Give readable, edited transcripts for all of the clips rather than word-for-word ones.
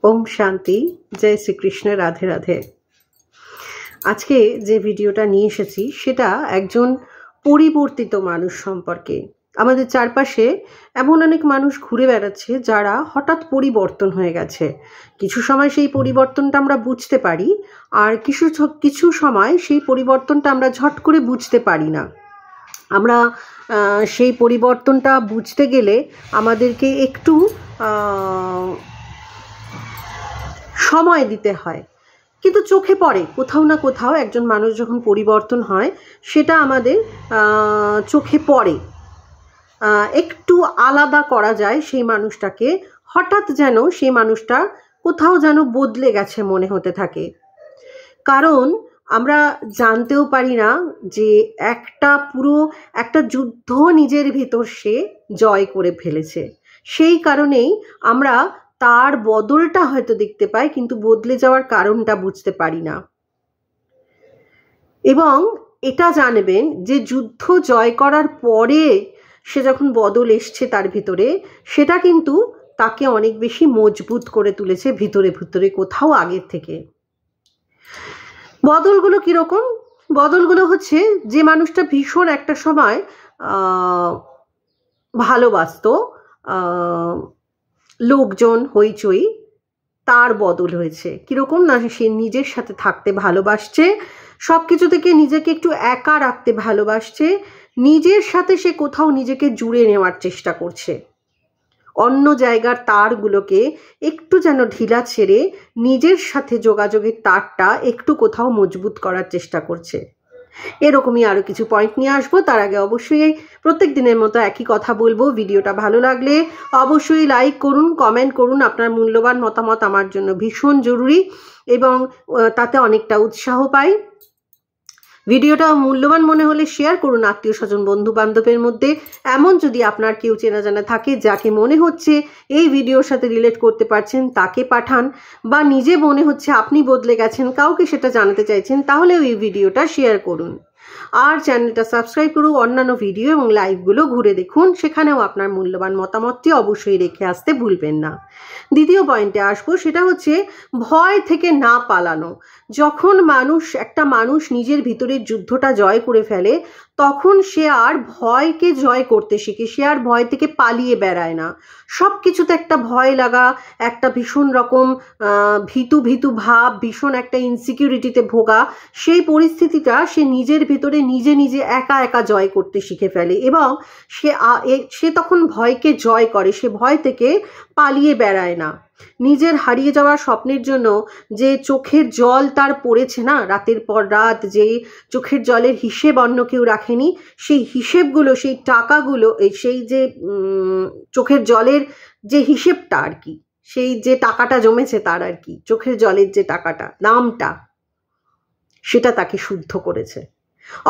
ओम शांति। जय श्री कृष्ण। राधे राधे। আজকে যে ভিডিওটা নিয়ে এসেছি সেটা একজন পরিবর্তিত মানুষ সম্পর্কে। আমাদের চারপাশে এমন অনেক মানুষ ঘুরে বেড়াচ্ছে যারা হঠাৎ পরিবর্তন হয়ে গেছে। কিছু সময় সেই পরিবর্তনটা আমরা বুঝতে পারি, আর কিছু সময় সেই পরিবর্তনটা আমরা ঝট করে বুঝতে পারি না। আমরা সেই পরিবর্তনটা বুঝতে গেলে আমাদেরকে একটু সময় দিতে হয়, কিন্তু চোখে পড়ে কোথাও না কোথাও একজন মানুষ যখন পরিবর্তন হয় সেটা আমাদের চোখে পড়ে। একটু আলাদা করা যায় সেই মানুষটাকে, হঠাৎ যেন সেই মানুষটা কোথাও যেন বদলে গেছে মনে হতে থাকে। কারণ আমরা জানতেও পারি না যে পুরো একটা যুদ্ধ নিজের ভিতর সে জয় করে ফেলেছে। সেই কারণেই আমরা তার বদলটা হয়তো দেখতে পাই, কিন্তু বদলে যাওয়ার কারণটা বুঝতে পারি না। এবং এটা জানবেন যে যুদ্ধ জয় করার পরে সে যখন বদল এসছে তার ভিতরে, সেটা কিন্তু তাকে অনেক বেশি মজবুত করে তুলেছে ভিতরে ভিতরে কোথাও আগের থেকে। বদলগুলো কীরকম? বদলগুলো হচ্ছে, যে মানুষটা ভীষণ একটা সময় ভালোবাসতো, লোকজন হইচই, তার বদল হয়েছে। কীরকম না, সে নিজের সাথে থাকতে ভালোবাসছে, সব কিছু থেকে নিজেকে একটু একা রাখতে ভালোবাসছে, নিজের সাথে সে কোথাও নিজেকে জুড়ে নেওয়ার চেষ্টা করছে। অন্য জায়গার তারগুলোকে একটু যেন ঢিলা ছেড়ে নিজের সাথে যোগাযোগের তারটা একটু কোথাও মজবুত করার চেষ্টা করছে। এরকমই আরও কিছু পয়েন্ট নিয়ে আসবো। তার আগে অবশ্যই প্রত্যেক দিনের মতো একই কথা বলবো, ভিডিওটা ভালো লাগলে অবশ্যই লাইক করুন, কমেন্ট করুন। আপনার মূল্যবান মতামত আমার জন্য ভীষণ জরুরি এবং তাতে অনেকটা উৎসাহ পাই। ভিডিওটা মূল্যবান মনে হলে শেয়ার করুন আত্মীয় স্বজন বন্ধু বান্ধবের মধ্যে। এমন যদি আপনার কেউ চেনা জানা থাকে যাকে মনে হচ্ছে এই ভিডিওর সাথে রিলেট করতে পারছেন, তাকে পাঠান। বা নিজে মনে হচ্ছে আপনি বদলে গেছেন, কাউকে সেটা জানাতে চাইছেন, তাহলেও এই ভিডিওটা শেয়ার করুন। আর চ্যানেলটা সাবস্ক্রাইব করুন, অন্যান্য ভিডিও এবং লাইভগুলো ঘুরে দেখুন, সেখানেও আপনার মূল্যবান মতামতটি অবশ্যই রেখে আসতে ভুলবেন না। দ্বিতীয় পয়েন্টে আসবো, সেটা হচ্ছে ভয় থেকে না পালানো। যখন একটা মানুষ নিজের ভিতরের যুদ্ধটা জয় করে ফেলে, তখন সে আর ভয়কে জয় করতে শিখে, সে আর ভয় থেকে পালিয়ে বেড়ায় না। সব কিছুতে একটা ভয় লাগা, একটা ভীষণ রকম ভীতু ভাব, ভীষণ একটা ইনসিকিউরিটিতে ভোগা, সেই পরিস্থিতিটা সে নিজের ভিতরে নিজে নিজে একা একা জয় করতে শিখে ফেলে এবং সে তখন ভয়কে জয় করে, সে ভয় থেকে পালিয়ে বেড়ায় না। নিজের হারিয়ে যাওয়া স্বপ্নের জন্য যে চোখের জল তার পড়েছে না, রাতের পর রাত, যে চোখের জলের হিসেব অন্য কেউ রাখেনি, সেই হিসেবগুলো, সেই টাকাগুলো, সেই যে চোখের জলের যে হিসেবটা আর কি, সেই যে টাকাটা জমেছে তার আর কি, চোখের জলের যে টাকাটা, নামটা, সেটা তাকে শুদ্ধ করেছে,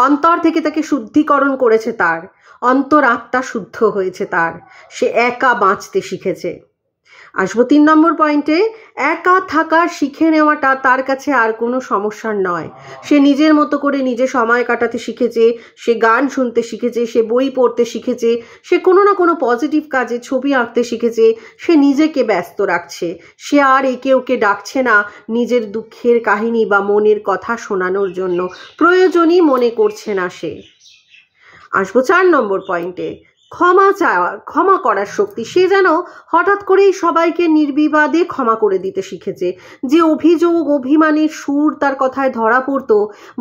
অন্তর থেকে তাকে শুদ্ধিকরণ করেছে, তার অন্তর আত্মা শুদ্ধ হয়েছে, তার সে একা বাঁচতে শিখেছে। আসবো 3 নম্বর পয়েন্টে, একা থাকা শিখে নেওয়াটা তার কাছে আর কোনো সমস্যার নয়। সে নিজের মতো করে নিজে সময় কাটাতে শিখেছে, সে গান শুনতে শিখেছে, সে বই পড়তে শিখেছে, সে কোনো না কোনো পজিটিভ কাজে ছবি আঁকতে শিখেছে, সে নিজেকে ব্যস্ত রাখছে, সে আর একে ওকে ডাকছে না নিজের দুঃখের কাহিনী বা মনের কথা শোনানোর জন্য, প্রয়োজনই মনে করছে না সে। আসবো 4 নম্বর পয়েন্টে, ক্ষমা করার শক্তি। সে যেন হঠাৎ করেই সবাইকে নির্বিবাদে ক্ষমা করে দিতে শিখেছে। যে অভিযোগ অভিমানের সুর তার কথায় ধরা পড়তো,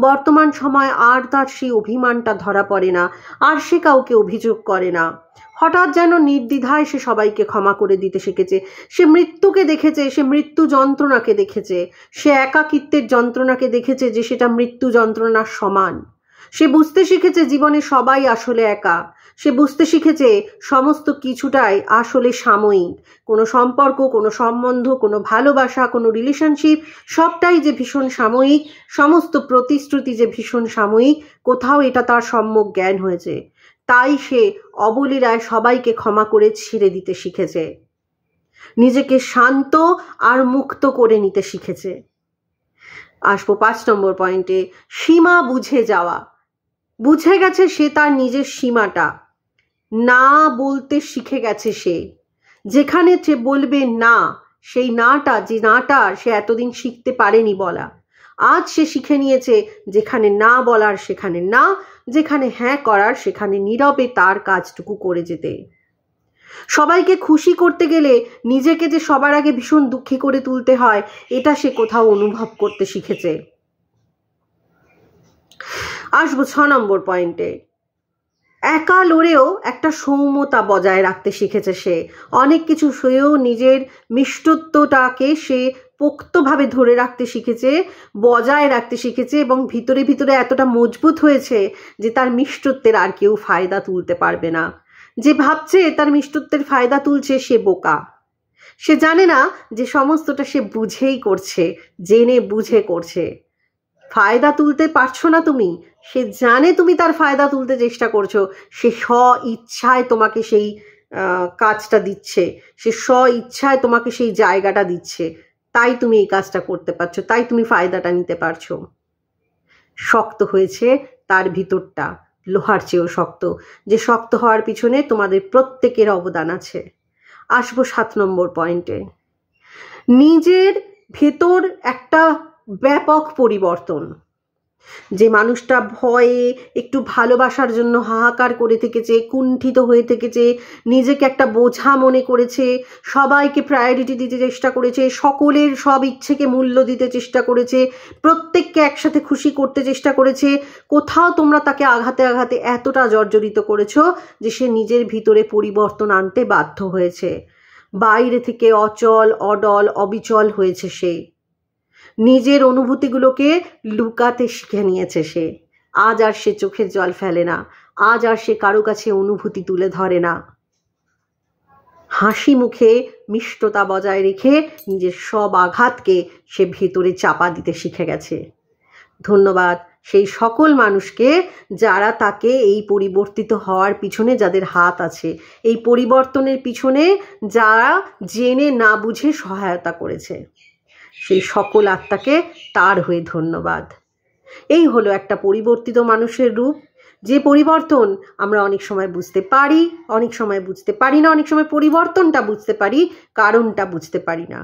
বর্তমান সময় আর তার সেই অভিমানটা ধরা পড়ে না, আর সে কাউকে অভিযোগ করে না। হঠাৎ যেন নির্দ্বিধায় সে সবাইকে ক্ষমা করে দিতে শিখেছে। সে মৃত্যুকে দেখেছে, সে মৃত্যু যন্ত্রণাকে দেখেছে, সে একাকিত্বের যন্ত্রণাকে দেখেছে যে সেটা মৃত্যু যন্ত্রণার সমান। সে বুঝতে শিখেছে জীবনে সবাই আসলে একা। সে বুঝতে শিখেছে সমস্ত কিছুটাই আসলে সাময়িক। কোনো সম্পর্ক, কোনো সম্বন্ধ, কোনো ভালোবাসা, কোনো রিলেশনশিপ, সবটাই যে ভীষণ সাময়িক, সমস্ত প্রতিশ্রুতি যে ভীষণ সাময়িক, কোথাও এটা তার সম্যক জ্ঞান হয়েছে। তাই সে অবলীলায় সবাইকে ক্ষমা করে ছেড়ে দিতে শিখেছে, নিজেকে শান্ত আর মুক্ত করে নিতে শিখেছে। আসবো 5 নম্বর পয়েন্টে, সীমা বুঝে যাওয়া। বুঝে গেছে সে তার নিজের সীমাটা, না বলতে শিখে গেছে সে। যেখানে সে বলবে না, সেই নাটা, যে নাটা সে এতদিন শিখতে পারেনি বলা, আজ সে শিখে নিয়েছে যেখানে না বলার সেখানে না, যেখানে হ্যাঁ করার সেখানে নীরবে তার কাজটুকু করে যেতে। সবাইকে খুশি করতে গেলে নিজেকে যে সবার আগে ভীষণ দুঃখী করে তুলতে হয়, এটা সে কোথাও অনুভব করতে শিখেছে। আসবো 6 নম্বর পয়েন্টে। একা লড়েও একটা সৌম্যতা বজায় রাখতে শিখেছে সে। অনেক কিছু সয়েও নিজের মিষ্টত্বটাকে সে পোক্তভাবে ধরে রাখতে শিখেছে, বজায় রাখতে শিখেছে, এবং ভিতরে ভিতরে এতটা মজবুত হয়েছে যে তার মিষ্টত্বের আর কেউ ফায়দা তুলতে পারবে না। যে ভাবছে তার মিষ্টত্বের ফায়দা তুলছে সে বোকা। সে জানে না যে সমস্তটা সে বুঝেই করছে, জেনে বুঝে করছে। ফায়দা তুলতে পারছো না তুমি, সে জানে তুমি তার ফায়দা তুলতে চেষ্টা করছো, সে স্ব ইচ্ছায় তোমাকে সেই কাজটা দিচ্ছে, সে স্ব ইচ্ছায় তোমাকে সেই জায়গাটা দিচ্ছে, তাই তুমি এই কাজটা করতে পারছো, তাই তুমি ফায়দাটা নিতে পারছো। শক্ত হয়েছে তার ভিতরটা, লোহার চেয়েও শক্ত, যে শক্ত হওয়ার পিছনে তোমাদের প্রত্যেকের অবদান আছে। আসবো 7 নম্বর পয়েন্টে। নিজের ভেতর একটা ব্যাপক পরিবর্তন। যে মানুষটা ভয়ে একটু ভালোবাসার জন্য হাহাকার করে থেকেছে, কুণ্ঠিত হয়ে থেকেছে, নিজেকে একটা বোঝা মনে করেছে, সবাইকে প্রায়োরিটি দিতে চেষ্টা করেছে, সকলের সব ইচ্ছেকে মূল্য দিতে চেষ্টা করেছে, প্রত্যেককে একসাথে খুশি করতে চেষ্টা করেছে, কোথাও তোমরা তাকে আঘাতে আঘাতে এতটা জর্জরিত করেছো যে সে নিজের ভিতরে পরিবর্তন আনতে বাধ্য হয়েছে। বাইরে থেকে অচল, অডল, অবিচল হয়েছে সে। নিজের অনুভূতিগুলোকে লুকাতে শিখে নিয়েছে সে। আজ আর সে চোখের জল ফেলে না, আজ আর সে কারো কাছে অনুভূতি তুলে ধরে না। হাসি মুখে মিষ্টতা বজায় রেখে নিজের সব আঘাতকে সে ভেতরে চাপা দিতে শিখে গেছে। ধন্যবাদ সেই সকল মানুষকে যারা তাকে এই পরিবর্তিত হওয়ার পিছনে, যাদের হাত আছে, এই পরিবর্তনের পিছনে যারা জেনে না বুঝে সহায়তা করেছে, সেই সকল আত্মাকে তার হয়ে ধন্যবাদ। এই হলো একটা পরিবর্তিত মানুষের রূপ, যে পরিবর্তন আমরা অনেক সময় বুঝতে পারি, অনেক সময় বুঝতে পারি না, অনেক সময় পরিবর্তনটা বুঝতে পারি, কারণটা বুঝতে পারি না।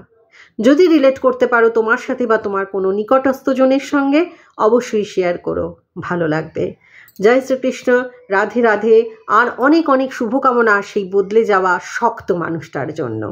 যদি রিলেট করতে পারো তোমার সাথে বা তোমার কোনো নিকটস্থজনের সঙ্গে, অবশ্যই শেয়ার করো, ভালো লাগবে। জয় শ্রীকৃষ্ণ, রাধে রাধে, আর অনেক অনেক শুভকামনা সেই বদলে যাওয়া শক্ত মানুষটার জন্য।